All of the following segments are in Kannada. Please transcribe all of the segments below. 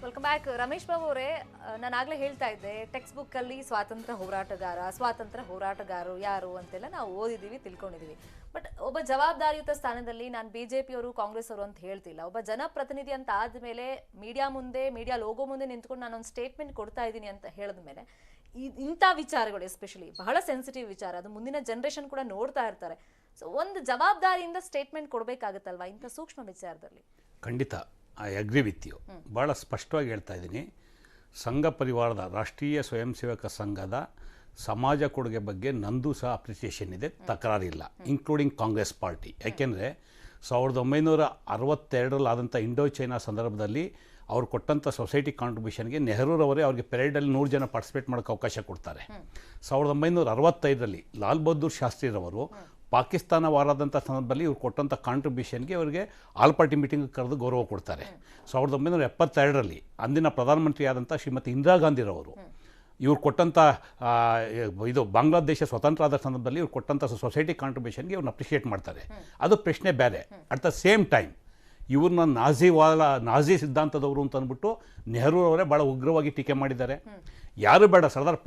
Welcome back. ರಮೇಶ್ ಬಾಬು ಅವರೇ, ನಾನು ಆಗ್ಲೇ ಹೇಳ್ತಾ ಇದ್ದೆ, ಟೆಕ್ಸ್ಟ್ ಬುಕ್ ಅಲ್ಲಿ ಸ್ವಾತಂತ್ರ್ಯ ಹೋರಾಟಗಾರರು ಯಾರು ಅಂತೆಲ್ಲ ನಾವು ಓದಿದೀವಿ, ತಿಳ್ಕೊಂಡಿದೀವಿ. ಬಟ್ ಒಬ್ಬ ಜವಾಬ್ದಾರಿಯುತ ಸ್ಥಾನದಲ್ಲಿ ನಾನು ಬಿಜೆಪಿ ಅವರು ಕಾಂಗ್ರೆಸ್ ಅವರು ಅಂತ ಹೇಳ್ತಿಲ್ಲ. ಒಬ್ಬ ಜನಪ್ರತಿನಿಧಿ ಅಂತ ಆದ್ಮೇಲೆ ಮೀಡಿಯಾ ಲೋಗೋ ಮುಂದೆ ನಿಂತ್ಕೊಂಡು ನಾನೊಂದು ಸ್ಟೇಟ್ಮೆಂಟ್ ಕೊಡ್ತಾ ಇದ್ದೀನಿ ಅಂತ ಹೇಳಿದ್ಮೇಲೆ ಇಂಥ ವಿಚಾರಗಳು ಎಸ್ಪೆಷಲಿ ಬಹಳ ಸೆನ್ಸಿಟಿವ್ ವಿಚಾರ, ಅದು ಮುಂದಿನ ಜನರೇಷನ್ ಕೂಡ ನೋಡ್ತಾ ಇರ್ತಾರೆ. ಸೊ ಒಂದು ಜವಾಬ್ದಾರಿಯಿಂದ ಸ್ಟೇಟ್ಮೆಂಟ್ ಕೊಡಬೇಕಾಗುತ್ತಲ್ವಾ ಇಂಥ ಸೂಕ್ಷ್ಮ ವಿಚಾರದಲ್ಲಿ? ಖಂಡಿತ, ಐ ಅಗ್ರಿ ವಿತ್ ಯು. ಭಾಳ ಸ್ಪಷ್ಟವಾಗಿ ಹೇಳ್ತಾ ಇದ್ದೀನಿ. ಸಂಘ ಪರಿವಾರದ ರಾಷ್ಟ್ರೀಯ ಸ್ವಯಂ ಸೇವಕ ಸಂಘದ ಸಮಾಜ ಕೊಡುಗೆ ಬಗ್ಗೆ ನಂದು ಸಹ ಅಪ್ರಿಸಿಯೇಷನ್ ಇದೆ, ತಕರಾರಿಲ್ಲ, ಇನ್ಕ್ಲೂಡಿಂಗ್ ಕಾಂಗ್ರೆಸ್ ಪಾರ್ಟಿ. ಯಾಕೆಂದರೆ 1962ರಲ್ಲಿ ಆದಂಥ ಇಂಡೋ ಚೈನಾ ಸಂದರ್ಭದಲ್ಲಿ ಅವ್ರು ಕೊಟ್ಟಂಥ ಸೊಸೈಟಿ ಕಾಂಟ್ರಿಬ್ಯೂಷನ್ಗೆ ನೆಹರೂರವರೇ ಅವ್ರಿಗೆ ಪೆರೇಡಲ್ಲಿ 100 ಜನ ಪಾರ್ಟಿಸಿಪೇಟ್ ಮಾಡೋಕ್ಕೆ ಅವಕಾಶ ಕೊಡ್ತಾರೆ. 1965ರಲ್ಲಿ ಲಾಲ್ ಬಹದ್ದೂರ್ ಶಾಸ್ತ್ರಿರವರು ಪಾಕಿಸ್ತಾನ ವಾರಾದಂಥ ಸಂದರ್ಭದಲ್ಲಿ ಇವ್ರು ಕೊಟ್ಟಂಥ ಕಾಂಟ್ರಿಬ್ಯೂಷನ್ಗೆ ಅವರಿಗೆ ಆಲ್ ಪಾರ್ಟಿ ಮೀಟಿಂಗ್ ಕರೆದು ಗೌರವ ಕೊಡ್ತಾರೆ. 1972ರಲ್ಲಿ ಅಂದಿನ ಪ್ರಧಾನಮಂತ್ರಿ ಆದಂಥ ಶ್ರೀಮತಿ ಇಂದಿರಾ ಗಾಂಧಿರವರು ಇವ್ರು ಕೊಟ್ಟಂಥ ಇದು ಬಾಂಗ್ಲಾದೇಶ ಸ್ವತಂತ್ರ ಆದ ಸಂದರ್ಭದಲ್ಲಿ ಇವ್ರು ಕೊಟ್ಟಂಥ ಸೊಸೈಟಿ ಕಾಂಟ್ರಿಬ್ಯೂಷನ್ಗೆ ಇವ್ರನ್ನ ಅಪ್ರಿಷಿಯೇಟ್ ಮಾಡ್ತಾರೆ. ಅದು ಪ್ರಶ್ನೆ ಬೇರೆ. ಅಟ್ ದ ಸೇಮ್ ಟೈಮ್ ಇವ್ರನ್ನ ನಾಜಿ ಸಿದ್ಧಾಂತದವರು ಅಂತ ಅಂದ್ಬಿಟ್ಟು ನೆಹರು ಅವರೇ ಭಾಳ ಉಗ್ರವಾಗಿ ಟೀಕೆ ಮಾಡಿದ್ದಾರೆ. ಯಾರು ಬೇಡ, ಸರ್ದಾರ್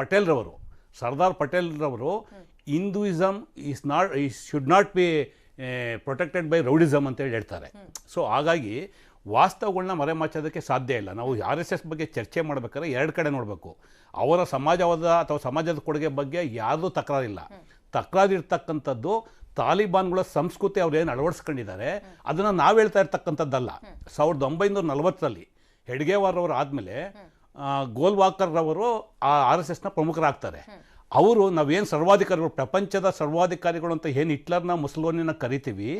ಪಟೇಲ್ರವರು Hinduism should not be protected by rowdyism ಅಂತೇಳಿ ಹೇಳ್ತಾರೆ. ಸೊ ಹಾಗಾಗಿ ವಾಸ್ತವಗಳನ್ನ ಮರೆಮಾಚೋದಕ್ಕೆ ಸಾಧ್ಯ ಇಲ್ಲ. ನಾವು RSS ಬಗ್ಗೆ ಚರ್ಚೆ ಮಾಡಬೇಕಾದ್ರೆ ಎರಡು ಕಡೆ ನೋಡಬೇಕು. ಅವರ ಸಮಾಜವಾದ ಅಥವಾ ಸಮಾಜದ ಕೊಡುಗೆ ಬಗ್ಗೆ ಯಾರ್ದು ತಕರಾರಿಲ್ಲ. ತಕರಾರಿರ್ತಕ್ಕಂಥದ್ದು ತಾಲಿಬಾನ್ಗಳ ಸಂಸ್ಕೃತಿ ಅವ್ರು ಏನು ಅಳವಡಿಸ್ಕೊಂಡಿದ್ದಾರೆ ಅದನ್ನು ನಾವು ಹೇಳ್ತಾ ಇರ್ತಕ್ಕಂಥದ್ದಲ್ಲ. 1940ರಲ್ಲಿ ಹೆಡ್ಗೇವಾರ್ ಆದಮೇಲೆ ಗೋಲ್ವಾಕರ್ರವರು ಆ RSSನ ಪ್ರಮುಖರಾಗ್ತಾರೆ. ಅವರು ನಾವೇನು ಸರ್ವಾಧಿಕಾರಿಗಳು, ಪ್ರಪಂಚದ ಸರ್ವಾಧಿಕಾರಿಗಳು ಅಂತ ಏನು ಹಿಟ್ಲರ್ನ ಮುಸೋಲಿನಿನ ಕರಿತೀವಿ,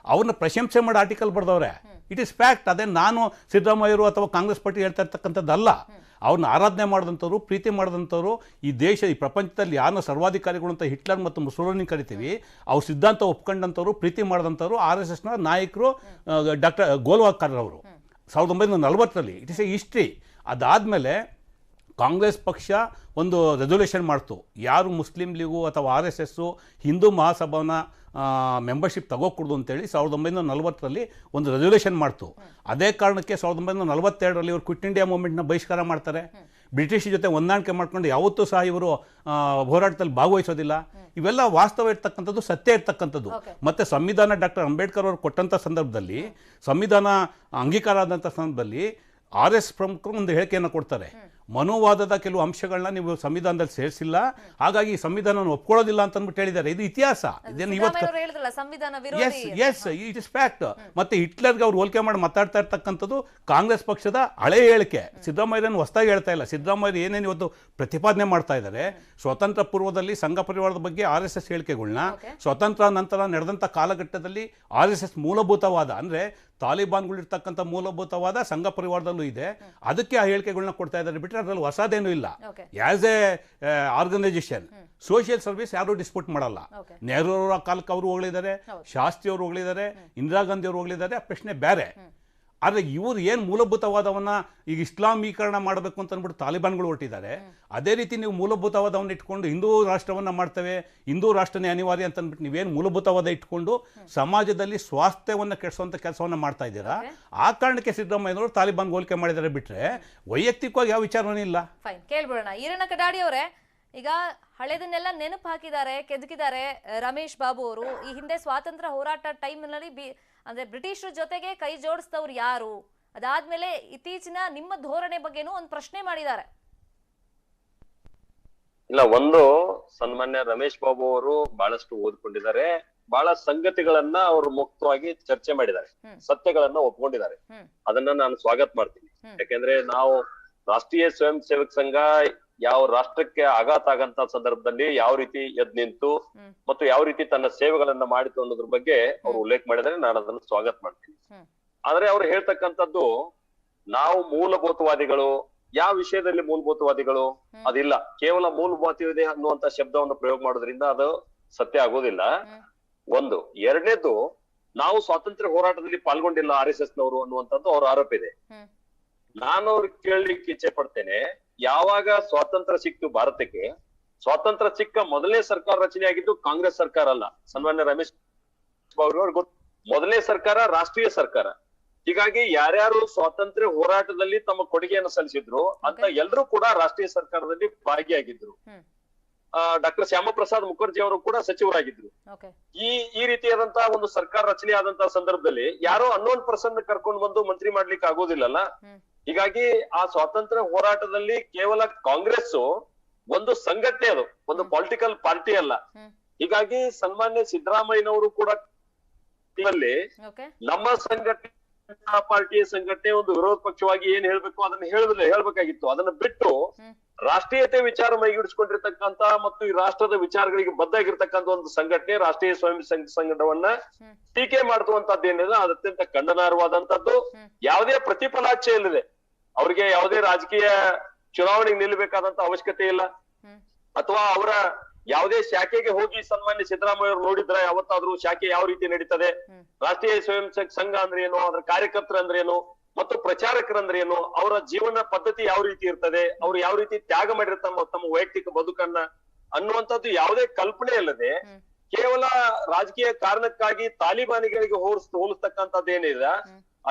ಅವ್ರನ್ನ ಪ್ರಶಂಸೆ ಮಾಡಿ ಆರ್ಟಿಕಲ್ ಬರೆದವ್ರೆ. It is fact. ಅದೇ ನಾನು ಸಿದ್ದರಾಮಯ್ಯರು ಅಥವಾ ಕಾಂಗ್ರೆಸ್ ಪಾರ್ಟಿ ಹೇಳ್ತಾ ಇರ್ತಕ್ಕಂಥದ್ದಲ್ಲ. ಅವ್ರನ್ನ ಆರಾಧನೆ ಮಾಡಿದಂಥವ್ರು, ಪ್ರೀತಿ ಮಾಡಿದಂಥವ್ರು, ಈ ಪ್ರಪಂಚದಲ್ಲಿ ಯಾರನ್ನ ಸರ್ವಾಧಿಕಾರಿಗಳು ಅಂತ ಹಿಟ್ಲರ್ ಮತ್ತು ಮುಸೋಲಿನಿ ಕರಿತೀವಿ, ಅವ್ರ ಸಿದ್ಧಾಂತ ಒಪ್ಕೊಂಡಂಥವ್ರು, ಪ್ರೀತಿ ಮಾಡಿದಂಥವ್ರು RSSನ ನಾಯಕರು ಡಾಕ್ಟರ್ ಗೋಲ್ವಾಕರ್ ಅವರು 1940ರಲ್ಲಿ. It is a history. ಅದಾದಮೇಲೆ ಕಾಂಗ್ರೆಸ್ ಪಕ್ಷ ಒಂದು ರೆಸೊಲ್ಯೂಷನ್ ಮಾಡ್ತು, ಯಾರು ಮುಸ್ಲಿಂ ಲೀಗು ಅಥವಾ RSSಸು ಹಿಂದೂ ಮಹಾಸಭಾನ ಮೆಂಬರ್ಶಿಪ್ ತಗೋಕೂಡ್ದು ಅಂತೇಳಿ 1940ರಲ್ಲಿ ಒಂದು ರೆಸೊಲ್ಯೂಷನ್ ಮಾಡ್ತು. ಅದೇ ಕಾರಣಕ್ಕೆ 1942ರಲ್ಲಿ ಇವರು ಕ್ವಿಟ್ ಇಂಡಿಯಾ ಮೂವ್ಮೆಂಟ್ನ ಬಹಿಷ್ಕಾರ ಮಾಡ್ತಾರೆ. ಬ್ರಿಟಿಷ್ ಜೊತೆ ಹೊಂದಾಣಿಕೆ ಮಾಡ್ಕೊಂಡು ಯಾವತ್ತೂ ಸಹ ಇವರು ಹೋರಾಟದಲ್ಲಿ ಭಾಗವಹಿಸೋದಿಲ್ಲ. ಇವೆಲ್ಲ ವಾಸ್ತವ ಇರ್ತಕ್ಕಂಥದ್ದು, ಸತ್ಯ ಇರ್ತಕ್ಕಂಥದ್ದು. ಮತ್ತು ಸಂವಿಧಾನ ಡಾಕ್ಟರ್ ಅಂಬೇಡ್ಕರ್ ಅವರು ಕೊಟ್ಟಂಥ ಸಂದರ್ಭದಲ್ಲಿ, ಸಂವಿಧಾನ ಅಂಗೀಕಾರ ಆದಂಥ ಸಂದರ್ಭದಲ್ಲಿ RS ಪ್ರಮುಖರು ಒಂದು ಹೇಳಿಕೆಯನ್ನು ಕೊಡ್ತಾರೆ. ಮನೋವಾದದ ಕೆಲವು ಅಂಶಗಳನ್ನ ನೀವು ಸಂವಿಧಾನದಲ್ಲಿ ಸೇರಿಸಿಲ್ಲ, ಹಾಗಾಗಿ ಸಂವಿಧಾನವನ್ನು ಒಪ್ಕೊಳ್ಳೋದಿಲ್ಲ ಅಂತ ಅಂದ್ಬಿಟ್ಟು ಹೇಳಿದ್ದಾರೆ. ಇದು ಇತಿಹಾಸ. ಇದೇನು ಇವತ್ತು ಎಸ್ ಇಟ್ ಇಸ್ ಫ್ಯಾಕ್ಟ್. ಮತ್ತೆ ಹಿಟ್ಲರ್ಗೆ ಅವ್ರು ಹೋಲಿಕೆ ಮಾಡಿ ಮಾತಾಡ್ತಾ ಇರ್ತಕ್ಕಂಥದ್ದು ಕಾಂಗ್ರೆಸ್ ಪಕ್ಷದ ಹಳೆಯ ಹೇಳಿಕೆ. ಸಿದ್ದರಾಮಯ್ಯನ ಹೊಸದಾಗಿ ಹೇಳ್ತಾ ಇಲ್ಲ. ಸಿದ್ದರಾಮಯ್ಯ ಏನೇನು ಇವತ್ತು ಪ್ರತಿಪಾದನೆ ಮಾಡ್ತಾ ಇದ್ದಾರೆ, ಸ್ವತಂತ್ರ ಪೂರ್ವದಲ್ಲಿ ಸಂಘ ಪರಿವಾರದ ಬಗ್ಗೆ RSS ಹೇಳಿಕೆಗಳನ್ನ, ಸ್ವತಂತ್ರ ನಂತರ ನಡೆದಂಥ ಕಾಲಘಟ್ಟದಲ್ಲಿ RSS ಮೂಲಭೂತವಾದ ಅಂದರೆ ತಾಲಿಬಾನ್ಗಳಿರ್ತಕ್ಕಂಥ ಮೂಲಭೂತವಾದ ಸಂಘ ಪರಿವಾರದಲ್ಲೂ ಇದೆ, ಅದಕ್ಕೆ ಆ ಹೇಳಿಕೆಗಳನ್ನ ಕೊಡ್ತಾ ಇದ್ದಾರೆ. ಬಿಟ್ಟರೆ ಅದರಲ್ಲಿ ಹೊಸದೇನೂ ಇಲ್ಲ. As a organisation social service ಯಾರು ಡಿಸ್ಪ್ಯೂಟ್ ಮಾಡಲ್ಲ. ನೆಹರು ಅವರ ಕಾಲಕ್ಕೆ ಅವರು ಹೋಗ್ಲಿದ್ದಾರೆ, ಶಾಸ್ತ್ರಿ ಅವರು ಹೋಗ್ಲಿದ್ದಾರೆ, ಇಂದಿರಾ ಗಾಂಧಿ ಅವರು ಹೋಗ್ಲಿದ್ದಾರೆ, ಆ ಪ್ರಶ್ನೆ ಬೇರೆ. ಆದರೆ ಇವರು ಏನು ಮೂಲಭೂತವಾದವನ್ನ ಈಗ ಇಸ್ಲಾಮೀಕರಣ ಮಾಡಬೇಕು ಅಂತ ಅಂದ್ಬಿಟ್ಟು ತಾಲಿಬಾನ್ಗಳು ಹೊರಟಿದ್ದಾರೆ. ಅದೇ ರೀತಿ ನೀವು ಮೂಲಭೂತವಾದವನ್ನು ಇಟ್ಕೊಂಡು ಹಿಂದೂ ರಾಷ್ಟ್ರವನ್ನು ಮಾಡ್ತೇವೆ, ಹಿಂದೂ ರಾಷ್ಟ್ರನೇ ಅನಿವಾರ್ಯ ಅಂತ ಅಂದ್ಬಿಟ್ಟು ನೀವೇನು ಮೂಲಭೂತವಾದ ಇಟ್ಕೊಂಡು ಸಮಾಜದಲ್ಲಿ ಸ್ವಾಸ್ಥ್ಯವನ್ನು ಕೆಡಿಸುವಂಥ ಕೆಲಸವನ್ನು ಮಾಡ್ತಾ ಇದ್ದೀರಾ. ಆ ಕಾರಣಕ್ಕೆ ಸಿದ್ದರಾಮಯ್ಯನವರು ತಾಲಿಬಾನ್ ಹೋಲಿಕೆ ಮಾಡಿದ್ದಾರೆ. ಬಿಟ್ಟರೆ ವೈಯಕ್ತಿಕವಾಗಿ ಯಾವ ವಿಚಾರವೂ ಇಲ್ಲ. ಫೈನ್, ಕೇಳ್ಬಿಡೋಣ. ಈರಣ್ಣ ಕಡಾಡಿ ಅವರೇ, ಈಗ ಹಳೆದನ್ನೆಲ್ಲ ನೆನಪು ಹಾಕಿದ್ದಾರೆ, ಕೆದಕಿದ್ದಾರೆ ರಮೇಶ್ ಬಾಬು ಅವರು. ಈ ಹಿಂದೆ ಸ್ವಾತಂತ್ರ್ಯ ಹೋರಾಟ ಟೈಮ್ನಲ್ಲಿ ಅಂದ್ರೆ ಬ್ರಿಟಿಷರ ಜೊತೆಗೆ ಕೈ ಜೋಡಿಸಿದವ್ರು ಯಾರು? ಅದಾದ್ಮೇಲೆ ಇತ್ತೀಚಿನ ನಿಮ್ಮ ಧೋರಣೆ ಬಗ್ಗೆನೂ ಒಂದು ಪ್ರಶ್ನೆ ಮಾಡಿದ್ದಾರೆ. ಇಲ್ಲ, ಒಂದು ಸನ್ಮಾನ್ಯ ರಮೇಶ್ ಬಾಬು ಅವರು ಬಹಳಷ್ಟು ಓದ್ಕೊಂಡಿದ್ದಾರೆ, ಬಹಳ ಸಂಗತಿಗಳನ್ನ ಅವರು ಮುಕ್ತವಾಗಿ ಚರ್ಚೆ ಮಾಡಿದ್ದಾರೆ, ಸತ್ಯಗಳನ್ನ ಒಪ್ಕೊಂಡಿದ್ದಾರೆ. ಅದನ್ನ ನಾನು ಸ್ವಾಗತ ಮಾಡ್ತೀನಿ. ಯಾಕೆಂದ್ರೆ ನಾವು ರಾಷ್ಟ್ರೀಯ ಸ್ವಯಂ ಸೇವಕ ಸಂಘ ಯಾವ ರಾಷ್ಟ್ರಕ್ಕೆ ಆಘಾತ ಆಗಂತ ಸಂದರ್ಭದಲ್ಲಿ ಯಾವ ರೀತಿ ಎದ್ ನಿಂತು ಮತ್ತು ಯಾವ ರೀತಿ ತನ್ನ ಸೇವೆಗಳನ್ನ ಮಾಡಿತು ಅನ್ನೋದ್ರ ಬಗ್ಗೆ ಅವ್ರು ಉಲ್ಲೇಖ ಮಾಡಿದರೆ ನಾನು ಅದನ್ನು ಸ್ವಾಗತ ಮಾಡ್ತೀನಿ. ಆದ್ರೆ ಅವ್ರು ಹೇಳ್ತಕ್ಕಂಥದ್ದು ನಾವು ಮೂಲಭೂತವಾದಿಗಳು, ಯಾವ ವಿಷಯದಲ್ಲಿ ಮೂಲಭೂತವಾದಿಗಳು ಅದಿಲ್ಲ, ಕೇವಲ ಮೂಲಭೂತವಾದಿ ಅನ್ನುವಂತ ಶಬ್ದವನ್ನು ಪ್ರಯೋಗ ಮಾಡೋದ್ರಿಂದ ಅದು ಸತ್ಯ ಆಗೋದಿಲ್ಲ. ಒಂದು. ಎರಡನೇದು, ನಾವು ಸ್ವಾತಂತ್ರ್ಯ ಹೋರಾಟದಲ್ಲಿ ಪಾಲ್ಗೊಂಡಿಲ್ಲ RSSನವರು ಅನ್ನುವಂಥದ್ದು ಅವ್ರ ಆರೋಪ ಇದೆ. ನಾನು ಅವ್ರಿಗೆ ಕೇಳಲಿಕ್ಕೆ ಇಚ್ಛೆ ಪಡ್ತೇನೆ, ಯಾವಾಗ ಸ್ವಾತಂತ್ರ್ಯ ಸಿಕ್ತು ಭಾರತಕ್ಕೆ, ಸ್ವಾತಂತ್ರ್ಯ ಸಿಕ್ಕ ಮೊದಲನೇ ಸರ್ಕಾರ ರಚನೆ ಆಗಿದ್ದು ಕಾಂಗ್ರೆಸ್ ಸರ್ಕಾರ ಅಲ್ಲ. ಸನ್ಮಾನ್ಯ ರಮೇಶ್ ಬಾಬು ಅವ್ರಿಗೆ ಮೊದಲನೇ ಸರ್ಕಾರ ರಾಷ್ಟ್ರೀಯ ಸರ್ಕಾರ. ಹೀಗಾಗಿ ಯಾರ್ಯಾರು ಸ್ವಾತಂತ್ರ್ಯ ಹೋರಾಟದಲ್ಲಿ ತಮ್ಮ ಕೊಡುಗೆಯನ್ನು ಸಲ್ಲಿಸಿದ್ರು ಅಂತ ಎಲ್ಲರೂ ಕೂಡ ರಾಷ್ಟ್ರೀಯ ಸರ್ಕಾರದಲ್ಲಿ ಭಾಗಿಯಾಗಿದ್ರು. ಡಾಕ್ಟರ್ ಶ್ಯಾಮಪ್ರಸಾದ್ ಮುಖರ್ಜಿ ಅವರು ಕೂಡ ಸಚಿವರಾಗಿದ್ರು. ಈ ರೀತಿಯಾದಂತಹ ಒಂದು ಸರ್ಕಾರ ರಚನೆ ಆದಂತಹ ಸಂದರ್ಭದಲ್ಲಿ ಯಾರೋ ಅನ್ನೋನ್ ಪರ್ಸನ್ ಕರ್ಕೊಂಡು ಬಂದು ಮಂತ್ರಿ ಮಾಡ್ಲಿಕ್ಕೆ ಆಗೋದಿಲ್ಲಲ್ಲ. ಹೀಗಾಗಿ ಆ ಸ್ವಾತಂತ್ರ್ಯ ಹೋರಾಟದಲ್ಲಿ ಕೇವಲ ಕಾಂಗ್ರೆಸ್ ಒಂದು ಸಂಘಟನೆ, ಅದು ಒಂದು ಪೊಲಿಟಿಕಲ್ ಪಾರ್ಟಿ ಅಲ್ಲ. ಹೀಗಾಗಿ ಸನ್ಮಾನ್ಯ ಸಿದ್ದರಾಮಯ್ಯನವರು ಕೂಡ ನಮ್ಮ ಸಂಘಟನೆ ಪಾರ್ಟಿಯ ಸಂಘಟನೆ ಒಂದು ವಿರೋಧ ಪಕ್ಷವಾಗಿ ಏನ್ ಹೇಳ್ಬೇಕು ಅದನ್ನ ಹೇಳ್ಬೇಕಾಗಿತ್ತು. ಅದನ್ನ ಬಿಟ್ಟು ರಾಷ್ಟ್ರೀಯತೆ ವಿಚಾರ ಮೈಗೂಡಿಸಿಕೊಂಡಿರ್ತಕ್ಕಂತ ಮತ್ತು ಈ ರಾಷ್ಟ್ರದ ವಿಚಾರಗಳಿಗೆ ಬದ್ಧಾಗಿರ್ತಕ್ಕಂಥ ಒಂದು ಸಂಘಟನೆ ರಾಷ್ಟ್ರೀಯ ಸ್ವಯಂ ಸಂಘಟವನ್ನ ಟೀಕೆ ಮಾಡುವಂತದ್ದೇನಿದೆ ಅದು ಅತ್ಯಂತ ಖಂಡನಾರ್ಹವಾದಂತದ್ದು. ಯಾವುದೇ ಪ್ರತಿಫಲಾಚೆ ಇಲ್ಲದೆ ಅವ್ರಿಗೆ ಯಾವುದೇ ರಾಜಕೀಯ ಚುನಾವಣೆಗೆ ನಿಲ್ಲಬೇಕಾದಂತ ಅವಶ್ಯಕತೆ ಇಲ್ಲ. ಅಥವಾ ಅವರ ಯಾವುದೇ ಶಾಖೆಗೆ ಹೋಗಿ ಸನ್ಮಾನ್ಯ ಸಿದ್ದರಾಮಯ್ಯ ಅವರು ನೋಡಿದ್ರೆ ಯಾವತ್ತಾದ್ರೂ ಶಾಖೆ ಯಾವ ರೀತಿ ನಡೀತದೆ, ರಾಷ್ಟ್ರೀಯ ಸ್ವಯಂ ಸಂಘ ಅಂದ್ರೆ ಏನು, ಅದರ ಕಾರ್ಯಕರ್ತರ ಅಂದ್ರೆ ಏನು ಮತ್ತು ಪ್ರಚಾರಕರಂದ್ರೆ ಏನು, ಅವರ ಜೀವನ ಪದ್ಧತಿ ಯಾವ ರೀತಿ ಇರ್ತದೆ, ಅವ್ರು ಯಾವ ರೀತಿ ತ್ಯಾಗ ಮಾಡಿರ್ತಾರೆ ತಮ್ಮ ವೈಯಕ್ತಿಕ ಬದುಕನ್ನ ಅನ್ನುವಂಥದ್ದು ಯಾವುದೇ ಕಲ್ಪನೆ ಇಲ್ಲದೆ ಕೇವಲ ರಾಜಕೀಯ ಕಾರಣಕ್ಕಾಗಿ ತಾಲಿಬಾನಿಗಳಿಗೆ ಹೋಲಿಸ್ತಕ್ಕಂಥದ್ದೇನಿದೆ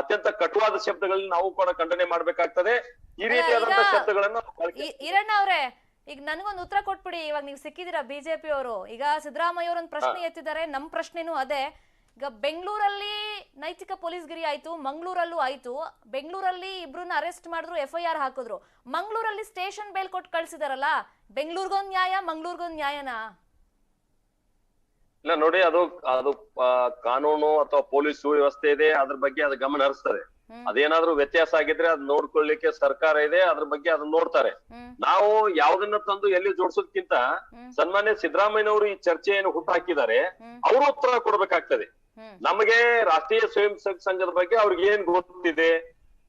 ಅತ್ಯಂತ ಕಟುವಾದ ಶಬ್ದಗಳನ್ನ ನಾವು ಕೂಡ ಖಂಡನೆ ಮಾಡ್ಬೇಕಾಗ್ತದೆ. ಈ ರೀತಿಯಾದಂತಹ ಶಬ್ದಗಳನ್ನ ಈರಣ್ಣ ಅವ್ರೆ, ಈಗ ನನಗೊಂದು ಉತ್ತರ ಕೊಟ್ಬಿಡಿ. ಇವಾಗ ನೀವು ಸಿಕ್ಕಿದಿರಾ ಬಿಜೆಪಿ ಅವರು, ಈಗ ಸಿದ್ದರಾಮಯ್ಯ ಅವರೊಂದು ಪ್ರಶ್ನೆ ಎತ್ತಿದ್ದಾರೆ, ನಮ್ ಪ್ರಶ್ನೆನೂ ಅದೇ. ಈಗ ಬೆಂಗಳೂರಲ್ಲಿ ನೈತಿಕ ಪೊಲೀಸ್ಗಿರಿ ಆಯ್ತು, ಮಂಗಳೂರಲ್ಲೂ ಆಯ್ತು. ಬೆಂಗಳೂರಲ್ಲಿ ಇಬ್ರನ್ನ ಅರೆಸ್ಟ್ ಮಾಡಿದ್ರು, FIR ಹಾಕಿದ್ರು. ಮಂಗಳೂರಲ್ಲಿ ಸ್ಟೇಷನ್ ಬೇಲ್ ಕೊಟ್ಟು ಕಳ್ಸಿದಾರಲ್ಲ, ಬೆಂಗಳೂರಿಗೊಂದ್ ನ್ಯಾಯ, ಮಂಗಳೂರಿಗೊಂದ್ ನ್ಯಾಯನಾ? ಇಲ್ಲ ನೋಡಿ, ಅದು ಕಾನೂನು ಅಥವಾ ಪೊಲೀಸ್ ಸುವ್ಯವಸ್ಥೆ ಇದೆ, ಅದ್ರ ಬಗ್ಗೆ ಅದು ಗಮನ ಹರಿಸ್ತದೆ. ಅದೇನಾದ್ರೂ ವ್ಯತ್ಯಾಸ ಆಗಿದ್ರೆ ಅದ್ ನೋಡ್ಕೊಳ್ಳಿಕ್ಕೆ ಸರ್ಕಾರ ಇದೆ, ಅದ್ರ ಬಗ್ಗೆ ಅದನ್ನ ನೋಡ್ತಾರೆ. ನಾವು ಯಾವ್ದನ್ನ ತಂದು ಎಲ್ಲಿ ಜೋಡಿಸೋದಕ್ಕಿಂತ ಸನ್ಮಾನ್ಯ ಸಿದ್ದರಾಮಯ್ಯನವರು ಈ ಚರ್ಚೆಯನ್ನು ಹುಟ್ಟಾಕಿದ್ದಾರೆ, ಅವರು ಉತ್ತರ ಕೊಡ್ಬೇಕಾಗ್ತದೆ. ನಮಗೆ ರಾಷ್ಟ್ರೀಯ ಸ್ವಯಂ ಸಂಘದ ಬಗ್ಗೆ ಅವ್ರಿಗೆ ಏನ್ ಗೊತ್ತಿದೆ,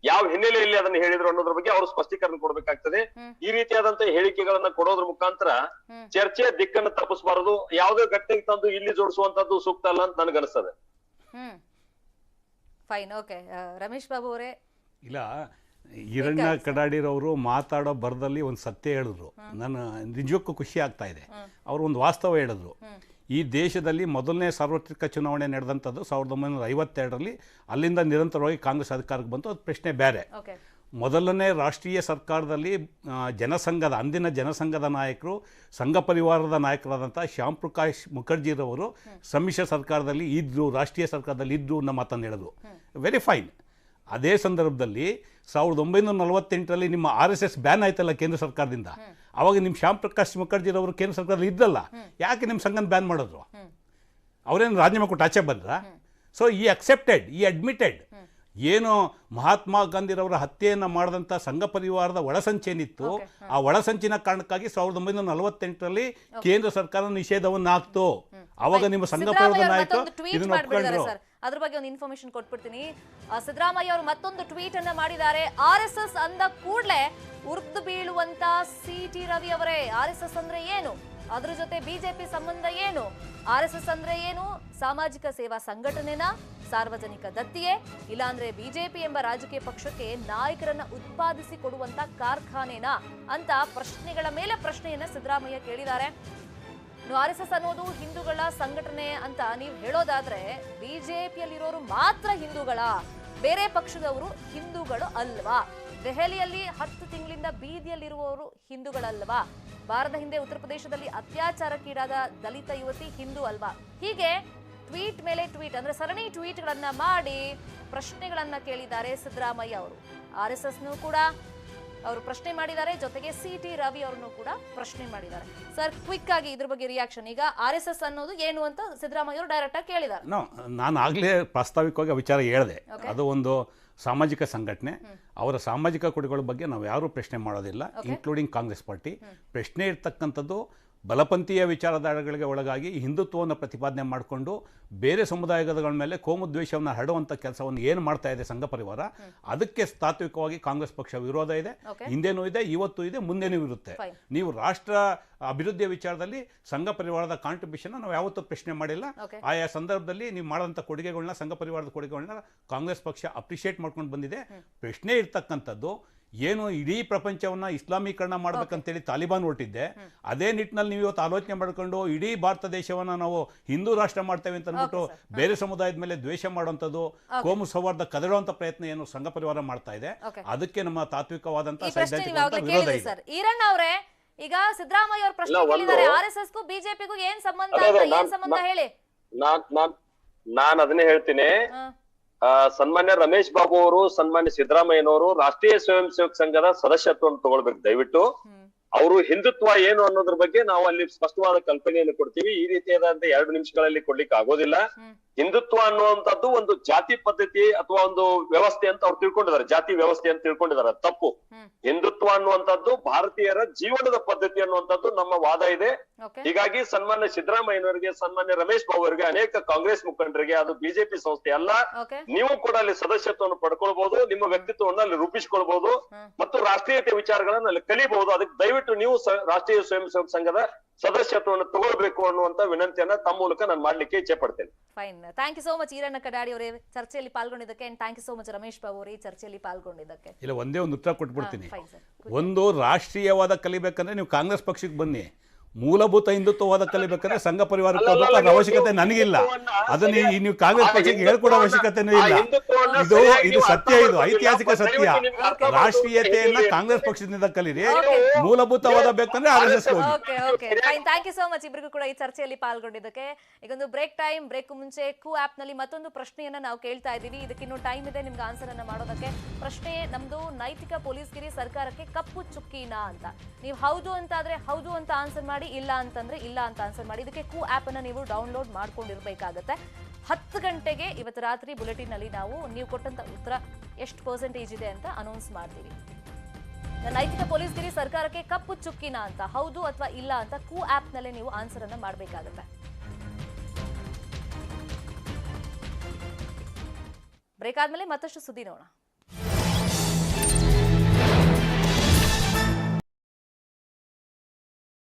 ಯಾವ ಹಿನ್ನೆಲೆಯಲ್ಲಿ ಅದನ್ನ ಹೇಳಿದ್ರು ಅನ್ನೋದ್ರ ಬಗ್ಗೆ ಅವರು ಸ್ಪಷ್ಟೀಕರಣ ಕೊಡ್ಬೇಕಾಗ್ತದೆ. ಈ ರೀತಿಯಾದಂತ ಹೇಳಿಕೆಗಳನ್ನ ಕೊಡೋದ್ರ ಮುಖಾಂತರ ಚರ್ಚೆಯ ದಿಕ್ಕನ್ನು ತಪ್ಪಿಸಬಾರದು. ಯಾವುದೇ ಘಟನೆಗೆ ತಂದು ಇಲ್ಲಿ ಜೋಡಿಸುವಂತದ್ದು ಸೂಕ್ತ ಅಲ್ಲ ಅಂತ ನನ್ಗನ್ಸ್ತದೆ. Fine, okay. ರಮೇಶ್ ಬಾಬು ಅವರೇ, ಇಲ್ಲ, ಈರಣ್ಣ ಕಡಾಡಿರವರು ಮಾತಾಡೋ ಬರದಲ್ಲಿ ಒಂದು ಸತ್ಯ ಹೇಳಿದ್ರು. ನಾನು ನಿಜಕ್ಕೂ ಖುಷಿ ಆಗ್ತಾ ಇದೆ. ಅವರು ಒಂದು ವಾಸ್ತವ ಹೇಳಿದ್ರು. ಈ ದೇಶದಲ್ಲಿ ಮೊದಲನೇ ಸಾರ್ವತ್ರಿಕ ಚುನಾವಣೆ ನಡೆದಂಥದ್ದು 1952ರಲ್ಲಿ. ಅಲ್ಲಿಂದ ನಿರಂತರವಾಗಿ ಕಾಂಗ್ರೆಸ್ ಅಧಿಕಾರಕ್ಕೆ ಬಂತು. ಅದು ಪ್ರಶ್ನೆ ಬೇರೆ. ಮೊದಲನೇ ರಾಷ್ಟ್ರೀಯ ಸರ್ಕಾರದಲ್ಲಿ ಅಂದಿನ ಜನಸಂಘದ ನಾಯಕರು, ಸಂಘ ಪರಿವಾರದ ನಾಯಕರಾದಂಥ ಶ್ಯಾಮ್ ಪ್ರಕಾಶ್ ಮುಖರ್ಜಿರವರು ಸಮ್ಮಿಶ್ರ ಸರ್ಕಾರದಲ್ಲಿ ಇದ್ದರು, ರಾಷ್ಟ್ರೀಯ ಸರ್ಕಾರದಲ್ಲಿ ಇದ್ದರು ಅನ್ನೋ ಮಾತನ್ನು ಹೇಳಿದ್ರು. Very fine. ಅದೇ ಸಂದರ್ಭದಲ್ಲಿ 1948ರಲ್ಲಿ ನಿಮ್ಮ RSS ಬ್ಯಾನ್ ಆಯ್ತಲ್ಲ ಕೇಂದ್ರ ಸರ್ಕಾರದಿಂದ. ಅವಾಗ ನಿಮ್ಮ ಶ್ಯಾಮ್ ಪ್ರಕಾಶ್ ಮುಖರ್ಜಿರವರು ಕೇಂದ್ರ ಸರ್ಕಾರದಲ್ಲಿ ಇದ್ದಲ್ಲ, ಯಾಕೆ ನಿಮ್ಮ ಸಂಘನ ಬ್ಯಾನ್ ಮಾಡಿದ್ರು? ಅವರೇನು ರಾಜೀನಾಮೆ ಕೊಟ್ಟು ಆಚೆ ಬಂದ್ರ? ಸೊ ಈ ಅಕ್ಸೆಪ್ಟೆಡ್, ಈ ಅಡ್ಮಿಟೆಡ್. ಏನು ಮಹಾತ್ಮ ಗಾಂಧಿರವರ ಹತ್ಯೆಯನ್ನು ಮಾಡಿದಂಥ ಸಂಘ ಪರಿವಾರದ ಒಳಸಂಚೇನಿತ್ತು, ಆ ಒಳಸಂಚಿನ ಕಾರಣಕ್ಕಾಗಿ 1948ರಲ್ಲಿ ಕೇಂದ್ರ ಸರ್ಕಾರ ನಿಷೇಧವನ್ನು ಹಾಕ್ತು. ಅವಾಗ ನಿಮ್ಮ ಸಂಘ ಪರಿವಾರದ ನಾಯಕರು ಇದನ್ನ ಒಪ್ಕೊಂಡ್ರು. ಅದ್ರ ಬಗ್ಗೆ ಒಂದು ಇನ್ಫಾರ್ಮೇಶನ್ ಕೊಟ್ಬಿಡ್ತೀನಿ. ಸಿದ್ದರಾಮಯ್ಯ ಅವರು ಮತ್ತೊಂದು ಟ್ವೀಟ್ ಅನ್ನ ಮಾಡಿದ್ದಾರೆ. RSS ಅಂದ ಕೂಡಲೇ ಉರ್ದು ಬೀಳುವಂತ CT ರವಿ ಅವರೇ, RSS ಅಂದ್ರೆ ಏನು, ಅದ್ರ ಜೊತೆ ಬಿಜೆಪಿ ಸಂಬಂಧ ಏನು? RSS ಅಂದ್ರೆ ಏನು? ಸಾಮಾಜಿಕ ಸೇವಾ ಸಂಘಟನೆನಾ, ಸಾರ್ವಜನಿಕ ದತ್ತಿಯೇ, ಇಲ್ಲಾಂದ್ರೆ ಬಿಜೆಪಿ ಎಂಬ ರಾಜಕೀಯ ಪಕ್ಷಕ್ಕೆ ನಾಯಕರನ್ನ ಉತ್ಪಾದಿಸಿ ಕೊಡುವಂತ ಕಾರ್ಖಾನೆನಾ ಅಂತ ಪ್ರಶ್ನೆಗಳ ಮೇಲೆ ಪ್ರಶ್ನೆಯನ್ನ ಸಿದ್ದರಾಮಯ್ಯ ಕೇಳಿದ್ದಾರೆ. RSS ಅನ್ನೋದು ಹಿಂದೂಗಳ ಸಂಘಟನೆ ಅಂತ ನೀವು ಹೇಳೋದಾದ್ರೆ, ಬಿಜೆಪಿಯಲ್ಲಿರೋರು ಮಾತ್ರ ಹಿಂದೂಗಳ, ಬೇರೆ ಪಕ್ಷದವರು ಹಿಂದೂಗಳು ಅಲ್ವಾ? ದೆಹಲಿಯಲ್ಲಿ 10 ತಿಂಗಳಿಂದ ಬೀದಿಯಲ್ಲಿರುವವರು ಹಿಂದೂಗಳಲ್ವಾ? ವಾರದ ಹಿಂದೆ ಉತ್ತರ ಪ್ರದೇಶದಲ್ಲಿ ಅತ್ಯಾಚಾರಕ್ಕೀಡಾದ ದಲಿತ ಯುವತಿ ಹಿಂದೂ ಅಲ್ವಾ? ಹೀಗೆ ಟ್ವೀಟ್ ಮೇಲೆ ಟ್ವೀಟ್, ಅಂದ್ರೆ ಸರಣಿ ಟ್ವೀಟ್ಗಳನ್ನ ಮಾಡಿ ಪ್ರಶ್ನೆಗಳನ್ನ ಕೇಳಿದ್ದಾರೆ ಸಿದ್ದರಾಮಯ್ಯ ಅವರು. RSSನೂ ಕೂಡ ಅವರು ಪ್ರಶ್ನೆ ಮಾಡಿದ್ದಾರೆ, ಜೊತೆಗೆ CT ರವಿ ಅವರನ್ನು ಕೂಡ ಪ್ರಶ್ನೆ ಮಾಡಿದ್ದಾರೆ. ಸರ್, ಕ್ವಿಕ್ ಆಗಿ ಇದ್ರ ಬಗ್ಗೆ ರಿಯಾಕ್ಷನ್. ಈಗ RSS ಅನ್ನೋದು ಏನು ಅಂತ ಸಿದ್ದರಾಮಯ್ಯ ಅವರು ಡೈರೆಕ್ಟ್ ಆಗಿ ಕೇಳಿದ್ದಾರೆ. ನಾನು ಆಗ್ಲೇ ಪ್ರಾಸ್ತಾವಿಕವಾಗಿ ವಿಚಾರ ಹೇಳಿದೆ. ಅದು ಒಂದು ಸಾಮಾಜಿಕ ಸಂಘಟನೆ. ಅವರ ಸಾಮಾಜಿಕ ಕೊಡುಗೆಗಳ ಬಗ್ಗೆ ನಾವು ಯಾರೂ ಪ್ರಶ್ನೆ ಮಾಡೋದಿಲ್ಲ, ಇನ್ಕ್ಲೂಡಿಂಗ್ ಕಾಂಗ್ರೆಸ್ ಪಾರ್ಟಿ. ಪ್ರಶ್ನೆ ಇರ್ತಕ್ಕಂಥದ್ದು ಬಲಪಂಥೀಯ ವಿಚಾರಧಾರೆಗಳಿಗೆ ಒಳಗಾಗಿ ಹಿಂದುತ್ವವನ್ನು ಪ್ರತಿಪಾದನೆ ಮಾಡಿಕೊಂಡು ಬೇರೆ ಸಮುದಾಯಗಳ ಮೇಲೆ ಕೋಮುದ್ವೇಷವನ್ನು ಹರಡುವಂಥ ಕೆಲಸವನ್ನು ಏನು ಮಾಡ್ತಾ ಇದೆ ಸಂಘ ಪರಿವಾರ, ಅದಕ್ಕೆ ತಾತ್ವಿಕವಾಗಿ ಕಾಂಗ್ರೆಸ್ ಪಕ್ಷ ವಿರೋಧ ಇದೆ. ಹಿಂದೆನೂ ಇದೆ, ಇವತ್ತು ಇದೆ, ಮುಂದೆನೂ ಇರುತ್ತೆ. ನೀವು ರಾಷ್ಟ್ರ ಅಭಿವೃದ್ಧಿಯ ವಿಚಾರದಲ್ಲಿ ಸಂಘ ಪರಿವಾರದ ಕಾಂಟ್ರಿಬ್ಯೂಷನ್ ನಾವು ಯಾವತ್ತೂ ಪ್ರಶ್ನೆ ಮಾಡಿಲ್ಲ. ಆಯಾ ಸಂದರ್ಭದಲ್ಲಿ ನೀವು ಮಾಡೋಂಥ ಕೊಡುಗೆಗಳನ್ನ, ಸಂಘ ಪರಿವಾರದ ಕೊಡುಗೆಗಳನ್ನ ಕಾಂಗ್ರೆಸ್ ಪಕ್ಷ ಅಪ್ರಿಷಿಯೇಟ್ ಮಾಡ್ಕೊಂಡು ಬಂದಿದೆ. ಪ್ರಶ್ನೆ ಇರ್ತಕ್ಕಂಥದ್ದು ಏನು ಇಡೀ ಪ್ರಪಂಚವನ್ನ ಇಸ್ಲಾಮೀಕರಣ ಮಾಡ್ಬೇಕಂತೇಳಿ ತಾಲಿಬಾನ್ ಹೊರಟಿದ್ದೆ, ಅದೇ ನಿಟ್ಟಿನಲ್ಲಿ ನೀವು ಇವತ್ತು ಆಲೋಚನೆ ಮಾಡ್ಕೊಂಡು ಇಡೀ ಭಾರತ ದೇಶವನ್ನ ನಾವು ಹಿಂದೂ ರಾಷ್ಟ್ರ ಮಾಡ್ತೇವೆ ಅಂತ ಅಂದ್ಬಿಟ್ಟು ಬೇರೆ ಸಮುದಾಯದ ಮೇಲೆ ದ್ವೇಷ ಮಾಡುವಂಥದ್ದು, ಕೋಮು ಸೌಹಾರ್ದ ಕದಡುವಂತ ಪ್ರಯತ್ನ ಏನು ಸಂಘ ಪರಿವಾರ ಮಾಡ್ತಾ ಇದೆ, ಅದಕ್ಕೆ ನಮ್ಮ ತಾತ್ವಿಕವಾದಂತಹ ಸೈದ್ಧಾಂತಿಕ ವಿರೋಧ ಇದೆ. ಸರ್ ಈರಣ್ಣ ಅವರೇ, ಈಗ ಸಿದ್ದರಾಮಯ್ಯ ಅವ್ರ ಪ್ರಶ್ನೆ ಕೇಳಿದ್ದಾರೆ, RSS ಗೂ ಬಿಜೆಪಿಗೂ ಏನ್ ಸಂಬಂಧ ಅಂತ, ಏನ್ ಸಂಬಂಧ ಹೇಳಿ. ನಾನ್ ಅದನ್ನೇ ಹೇಳ್ತೀನಿ. ಸನ್ಮಾನ್ಯ ರಮೇಶ್ ಬಾಬು ಅವರು, ಸನ್ಮಾನ್ಯ ಸಿದ್ದರಾಮಯ್ಯನವರು ರಾಷ್ಟ್ರೀಯ ಸ್ವಯಂ ಸೇವಕ ಸಂಘದ ಸದಸ್ಯತ್ವವನ್ನು ತಗೊಳ್ಬೇಕು ದಯವಿಟ್ಟು. ಅವರು ಹಿಂದುತ್ವ ಏನು ಅನ್ನೋದ್ರ ಬಗ್ಗೆ ನಾವು ಅಲ್ಲಿ ಸ್ಪಷ್ಟವಾದ ಕಲ್ಪನೆಯನ್ನು ಕೊಡ್ತೀವಿ. ಈ ರೀತಿಯಾದಂತ 2 ನಿಮಿಷಗಳಲ್ಲಿ ಕೊಡ್ಲಿಕ್ಕೆ ಆಗೋದಿಲ್ಲ. ಹಿಂದುತ್ವ ಅನ್ನುವಂಥದ್ದು ಒಂದು ಜಾತಿ ಪದ್ಧತಿ ಅಥವಾ ಒಂದು ವ್ಯವಸ್ಥೆ ಅಂತ ಅವ್ರು ತಿಳ್ಕೊಂಡಿದ್ದಾರೆ, ಜಾತಿ ವ್ಯವಸ್ಥೆ ಅಂತ ತಿಳ್ಕೊಂಡಿದ್ದಾರೆ. ತಪ್ಪು. ಹಿಂದುತ್ವ ಅನ್ನುವಂಥದ್ದು ಭಾರತೀಯರ ಜೀವನದ ಪದ್ಧತಿ ಅನ್ನುವಂಥದ್ದು ನಮ್ಮ ವಾದ ಇದೆ. ಹೀಗಾಗಿ ಸನ್ಮಾನ್ಯ ಸಿದ್ದರಾಮಯ್ಯನವರಿಗೆ, ಸನ್ಮಾನ್ಯ ರಮೇಶ್ ಬಾಬು ಅವರಿಗೆ, ಅನೇಕ ಕಾಂಗ್ರೆಸ್ ಮುಖಂಡರಿಗೆ, ಅದು ಬಿಜೆಪಿ ಸಂಸ್ಥೆ ಅಲ್ಲ, ನೀವು ಕೂಡ ಅಲ್ಲಿ ಸದಸ್ಯತ್ವವನ್ನು ಪಡ್ಕೊಳ್ಬಹುದು, ನಿಮ್ಮ ವ್ಯಕ್ತಿತ್ವವನ್ನು ಅಲ್ಲಿ ರೂಪಿಸ್ಕೊಳ್ಬಹುದು ಮತ್ತು ರಾಷ್ಟ್ರೀಯತೆ ವಿಚಾರಗಳನ್ನ ಅಲ್ಲಿ ಕಲಿಬಹುದು. ಅದಕ್ಕೆ ದಯವಿಟ್ಟು ನೀವು ರಾಷ್ಟ್ರೀಯ ಸ್ವಯಂ ಸೇವಕ ಸಂಘದ ಸದಸ್ಯತ್ವವನ್ನು ತಗೊಳ್ಬೇಕು ಅನ್ನುವಂತ ವಿನಂತಿಯನ್ನ ತಮ್ಮ ಮೂಲಕ ನಾನು ಮಾಡ್ಲಿಕ್ಕೆ ಇಚ್ಛೆ ಪಡ್ತೇನೆ. Fine, thank you so much Iranna Kadadi ಅವರೇ ಚರ್ಚೆಯಲ್ಲಿ ಪಾಲ್ಗೊಂಡಿದ್ದಕ್ಕೆ, and thank you so much Ramesh Babu ಅವರೇ ಚರ್ಚೆಯಲ್ಲಿ ಪಾಲ್ಗೊಂಡಿದ್ದಕ್ಕೆ. ಇಲ್ಲ, ಒಂದೇ ಒಂದು ಉತ್ತರ ಕೊಟ್ಬಿಡ್ತೀನಿ. ಒಂದು ರಾಷ್ಟ್ರೀಯವಾದ ಕಲಿಬೇಕಂದ್ರೆ ನೀವು ಕಾಂಗ್ರೆಸ್ ಪಕ್ಷಕ್ಕೆ ಬನ್ನಿ, ಮೂಲಭೂತ ಹಿಂದುತ್ವವಾದ ಕಲಿಬೇಕಂದ್ರೆ ಸಂಘ ಪರಿವಾರಕ್ಕೆ ಹೋಗ್ಬೇಕಾದ ಅವಶ್ಯಕತೆ ನನಗಿಲ್ಲ. ಅದನ್ನ ನೀವು ಕಾಂಗ್ರೆಸ್ ಪಕ್ಷಕ್ಕೆ ಹೇಳ್ಕೊಡೋ ಅವಶ್ಯಕತೆನೂ ಇಲ್ಲ. ಇದು ಸತ್ಯ, ಇದು ಐತಿಹಾಸಿಕ ಸತ್ಯ. ರಾಷ್ಟ್ರೀಯತೆಯನ್ನ ಕಾಂಗ್ರೆಸ್ ಪಕ್ಷದಿಂದ ಕಲೀರಿ, ಮೂಲಭೂತವಾದ ಬೇಕಂದ್ರೆ RSS ಹೋಗಿ. ಥ್ಯಾಂಕ್ ಯು ಸೋ ಮಚ್ ಇಬ್ಬರಿಗೂ ಕೂಡ ಈ ಚರ್ಚೆಯಲ್ಲಿ ಪಾಲ್ಗೊಂಡಿದ್ದಕ್ಕೆ. ಈಗೊಂದು ಬ್ರೇಕ್ ಟೈಮ್. ಬ್ರೇಕ್ ಮುಂಚೆ ಕೂ ಆಪ್ ನಲ್ಲಿ ಮತ್ತೊಂದು ಪ್ರಶ್ನೆಯನ್ನ ನಾವು ಕೇಳ್ತಾ ಇದ್ದೀವಿ. ಇದಕ್ಕಿನ್ನೂ ಟೈಮ್ ಇದೆ ನಿಮ್ಗೆ ಆನ್ಸರ್ ಅನ್ನ ಮಾಡೋದಕ್ಕೆ. ಪ್ರಶ್ನೆ ನಮ್ದು, ನೈತಿಕ ಪೊಲೀಸ್ಗಿರಿ ಸರ್ಕಾರಕ್ಕೆ ಕಪ್ಪು ಚುಕ್ಕಿನಾ ಅಂತ. ನೀವು ಹೌದು ಅಂತಾದ್ರೆ ಹೌದು ಅಂತ ಆನ್ಸರ್ ಮಾಡಿ, ಇಲ್ಲ ಅಂತಂದ್ರೆ ಇಲ್ಲ ಅಂತ ಆನ್ಸರ್ ಮಾಡಿ. ಇದಕ್ಕೆ ಕೂ ಆಪ್ ಅನ್ನ ನೀವು ಡೌನ್ಲೋಡ್ ಮಾಡ್ಕೊಂಡಿರ್ಬೇಕಾಗತ್ತೆ. 10 ಗಂಟೆಗೆ ಇವತ್ತು ರಾತ್ರಿ ಬುಲೆಟಿನ್ ನಲ್ಲಿ ನಾವು ನೀವು ಕೊಟ್ಟಂತ ಉತ್ತರ ಎಷ್ಟು % ಇದೆ ಅಂತ ಅನೌನ್ಸ್ ಮಾಡ್ತೀವಿ. ನೈತಿಕ ಪೊಲೀಸ್ಗಿರಿ ಸರ್ಕಾರಕ್ಕೆ ಕಪ್ಪು ಚುಕ್ಕಿನಾ ಅಂತ, ಹೌದು ಅಥವಾ ಇಲ್ಲ ಅಂತ ಕೂ ಆಪ್ ನಲ್ಲಿ ನೀವು ಆನ್ಸರ್ ಅನ್ನ ಮಾಡಬೇಕಾಗತ್ತೆ. ಬ್ರೇಕ್ ಆದ್ಮೇಲೆ ಮತ್ತಷ್ಟು ಸುದ್ದಿ ನೋಡೋಣ.